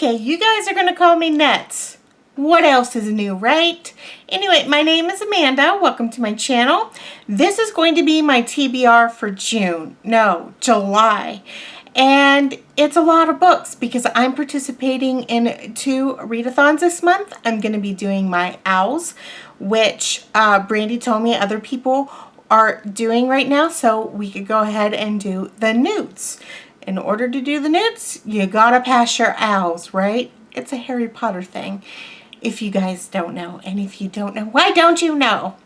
Okay, you guys are going to call me nuts. What else is new, right? Anyway, my name is Amanda. Welcome to my channel. This is going to be my TBR for July. And it's a lot of books because I'm participating in 2 readathons this month. I'm going to be doing my owls, which Brandy told me other people are doing right now, so we could go ahead and do the newts. In order to do the newts, you gotta pass your owls, right? It's a Harry Potter thing, if you guys don't know. And if you don't know, why don't you know?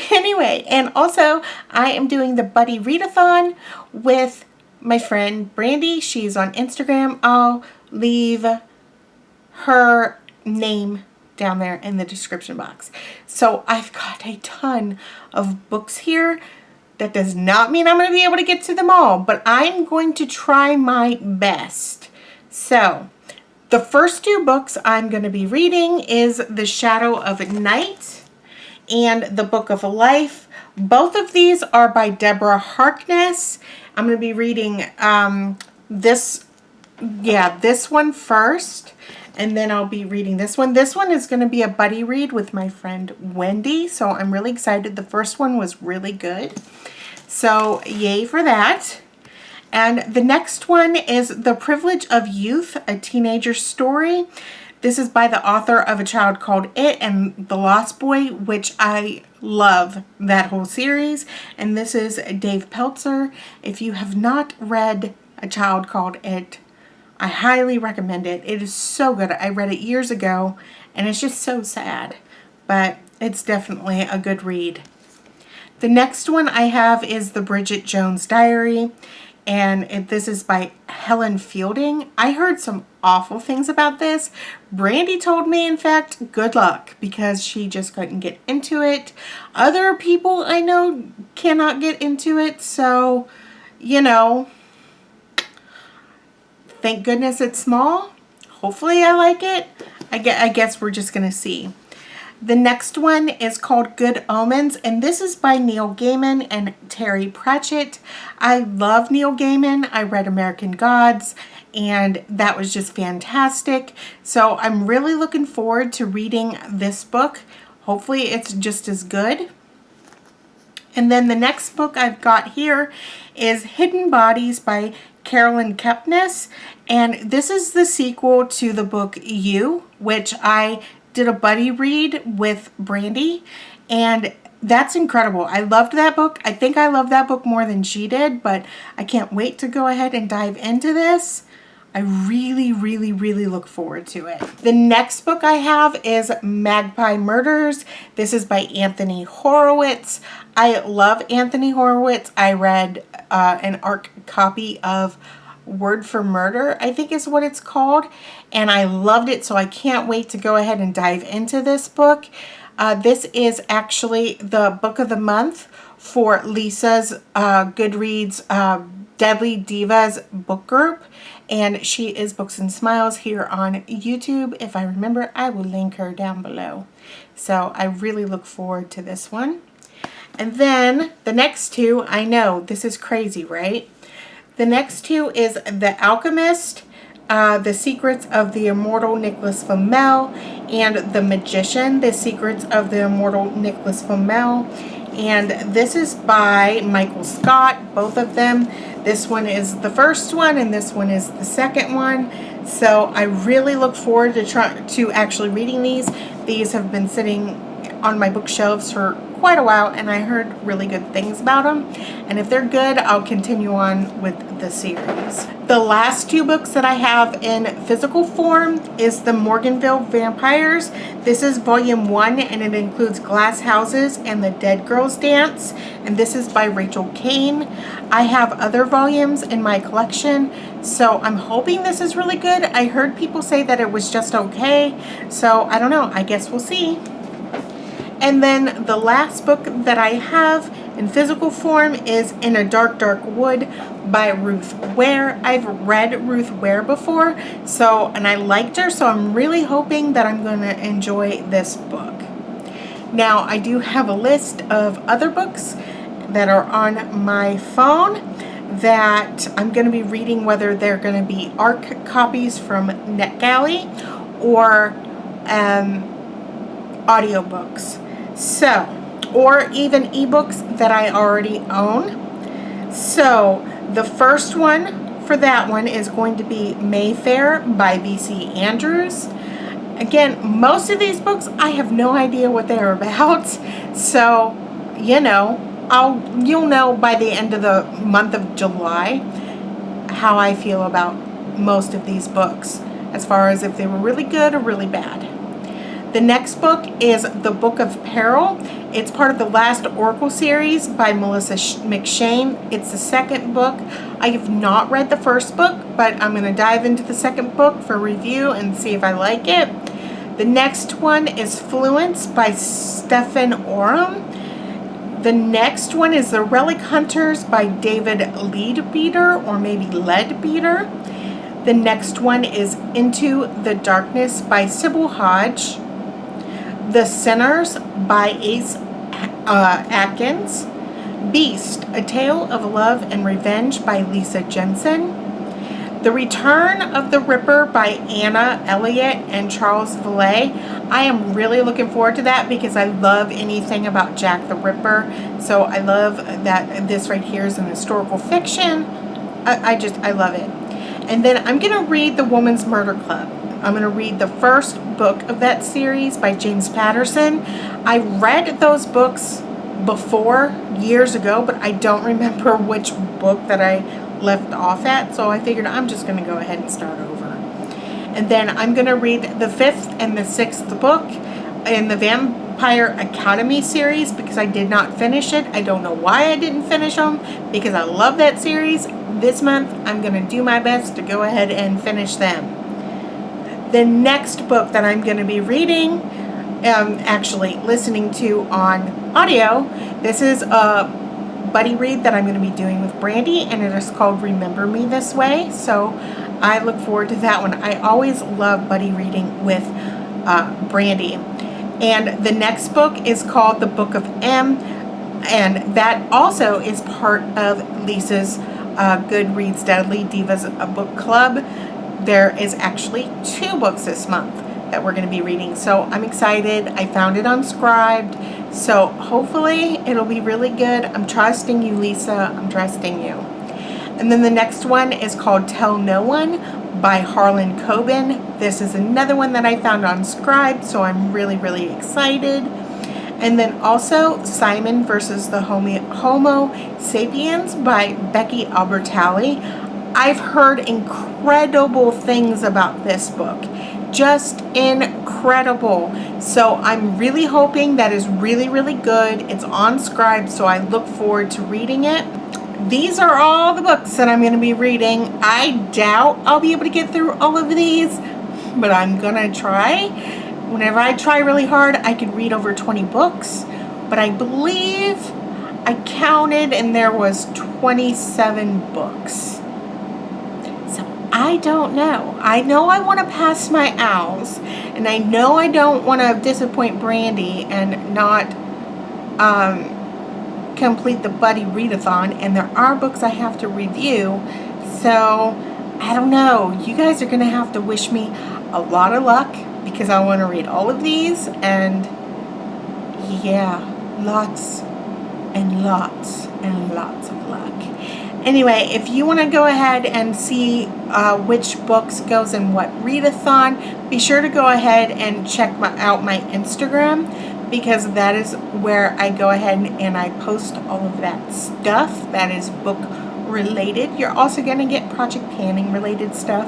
Anyway, and also I am doing the buddy readathon with my friend Brandy. She's on Instagram. I'll leave her name down there in the description box. So I've got a ton of books here. That does not mean I'm going to be able to get to them all, but I'm going to try my best. So the first 2 books I'm going to be reading is The Shadow of Night and The Book of Life. Both of these are by Deborah Harkness. I'm going to be reading this one first, and then I'll be reading this one. This one is going to be a buddy read with my friend Wendy, so I'm really excited. The first one was really good, so yay for that. And the next one is The Privilege of Youth, a Teenager Story. This is by the author of A Child Called It and The Lost Boy, which I love that whole series. And this is Dave Peltzer. If you have not read A Child Called It, I highly recommend it. It is so good. I read it years ago, and it's just so sad, but it's definitely a good read. The next one I have is The Bridget Jones Diary, and this is by Helen Fielding. I heard some awful things about this. Brandy told me, in fact, good luck, because she just couldn't get into it. Other people I know cannot get into it, so, you know, thank goodness it's small. Hopefully I like it. I guess we're just going to see. The next one is called Good Omens, and this is by Neil Gaiman and Terry Pratchett. I love Neil Gaiman. I read American Gods, and that was just fantastic. So I'm really looking forward to reading this book. Hopefully it's just as good. And then the next book I've got here is Hidden Bodies by Carolyn Kepnes, and this is the sequel to the book You, which I did a buddy read with Brandy, and that's incredible. I loved that book. I think I loved that book more than she did, but I can't wait to go ahead and dive into this. I really, really, really look forward to it. The next book I have is Magpie Murders. This is by Anthony Horowitz. I love Anthony Horowitz. I read an ARC copy of Word for Murder, I think is what it's called, and I loved it, so I can't wait to go ahead and dive into this book. This is actually the book of the month for Lisa's Goodreads Deadly Divas book group, and she is Books and Smiles here on YouTube. If I remember, I will link her down below. So I really look forward to this one. And then the next 2, I know this is crazy, right? The next 2 is The Alchemist, The Secrets of the Immortal Nicholas Flamel, and The Magician, The Secrets of the Immortal Nicholas Flamel. And this is by Michael Scott, both of them. This one is the first one, and this one is the second one. So I really look forward to actually reading these. These have been sitting on my bookshelves for quite a while, and I heard really good things about them, and if they're good, I'll continue on with the series. The last 2 books that I have in physical form is The Morganville Vampires. This is volume 1, and it includes Glass Houses and The Dead Girls Dance, and this is by Rachel Kane. I have other volumes in my collection, so I'm hoping this is really good. I heard people say that it was just okay, so I don't know. I guess we'll see. And then the last book that I have in physical form is In a Dark, Dark Wood by Ruth Ware. I've read Ruth Ware before, and I liked her, so I'm really hoping that I'm going to enjoy this book. Now, I do have a list of other books that are on my phone. that I'm going to be reading, whether they're going to be ARC copies from NetGalley or audiobooks. So, or even ebooks that I already own. So, the first one for that one is going to be Mayfair by V.C. Andrews. Again, most of these books, I have no idea what they're about. So, you know, you'll know by the end of the month of July how I feel about most of these books, as far as if they were really good or really bad. The next book is The Book of Peril. It's part of the Last Oracle series by Melissa McShane. It's the second book. I have not read the first book, but I'm going to dive into the second book for review and see if I like it. The next one is Fluence by Stephen Oram. The next one is The Relic Hunters by David Leadbeater, or maybe Leadbeater. The next one is Into the Darkness by Sybil Hodge. The Sinners by Ace Atkins. Beast, A Tale of Love and Revenge by Lisa Jensen. The Return of the Ripper by Anna Elliott and Charles Villay. I am really looking forward to that because I love anything about Jack the Ripper. So I love that this right here is an historical fiction. I love it. And then I'm going to read The Woman's Murder Club. I'm going to read the first book of that series by James Patterson. I read those books before years ago, but I don't remember which book that I left off at, so I figured I'm just going to go ahead and start over. And then I'm going to read the 5th and the 6th book in the Vampire Academy series because I did not finish it. I don't know why I didn't finish them because I love that series. This month I'm going to do my best to go ahead and finish them. The next book that I'm going to be reading, actually listening to on audio, this is a buddy read that I'm going to be doing with Brandy, and it is called Remember Me This Way. So I look forward to that one. I always love buddy reading with Brandy. And the next book is called The Book of M, and that also is part of Lisa's Goodreads Deadly Divas Book Club. There is actually 2 books this month that we're going to be reading, so I'm excited. I found it on Scribd, so hopefully it'll be really good. I'm trusting you, Lisa. I'm trusting you. And then the next one is called Tell No One by Harlan Coben. This is another one that I found on Scribd, so I'm really, really excited. And then also Simon versus the Homo Sapiens by Becky Albertalli. I've heard incredible things about this book. Just incredible. So I'm really hoping that is really, really good. It's on Scribd, so I look forward to reading it. These are all the books that I'm going to be reading. I doubt I'll be able to get through all of these, but I'm going to try. Whenever I try really hard, I can read over 20 books. But I believe I counted and there was 27 books. I don't know. I know I want to pass my owls, and I know I don't want to disappoint Brandy and not complete the buddy readathon, and there are books I have to review, so I don't know. You guys are going to have to wish me a lot of luck because I want to read all of these, and yeah, lots and lots and lots of luck. Anyway, if you want to go ahead and see which books goes in what readathon, be sure to go ahead and check out my Instagram, because that is where I go ahead and I post all of that stuff that is book related. You're also going to get Project Panning related stuff,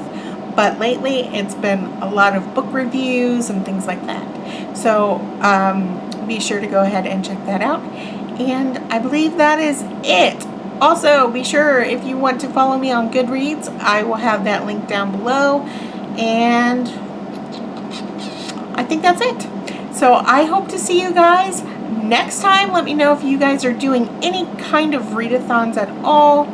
but lately it's been a lot of book reviews and things like that. So be sure to go ahead and check that out. And I believe that is it. Also, be sure, if you want to follow me on Goodreads, I will have that link down below. And I think that's it. So I hope to see you guys next time. Let me know if you guys are doing any kind of readathons at all,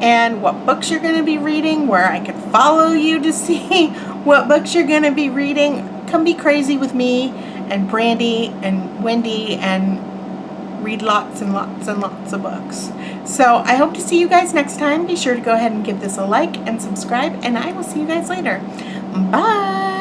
and what books you're going to be reading, where I can follow you to see what books you're going to be reading. Come be crazy with me and Brandy and Wendy and read lots and lots and lots of books. So I hope to see you guys next time. Be sure to go ahead and give this a like and subscribe, and I will see you guys later. Bye!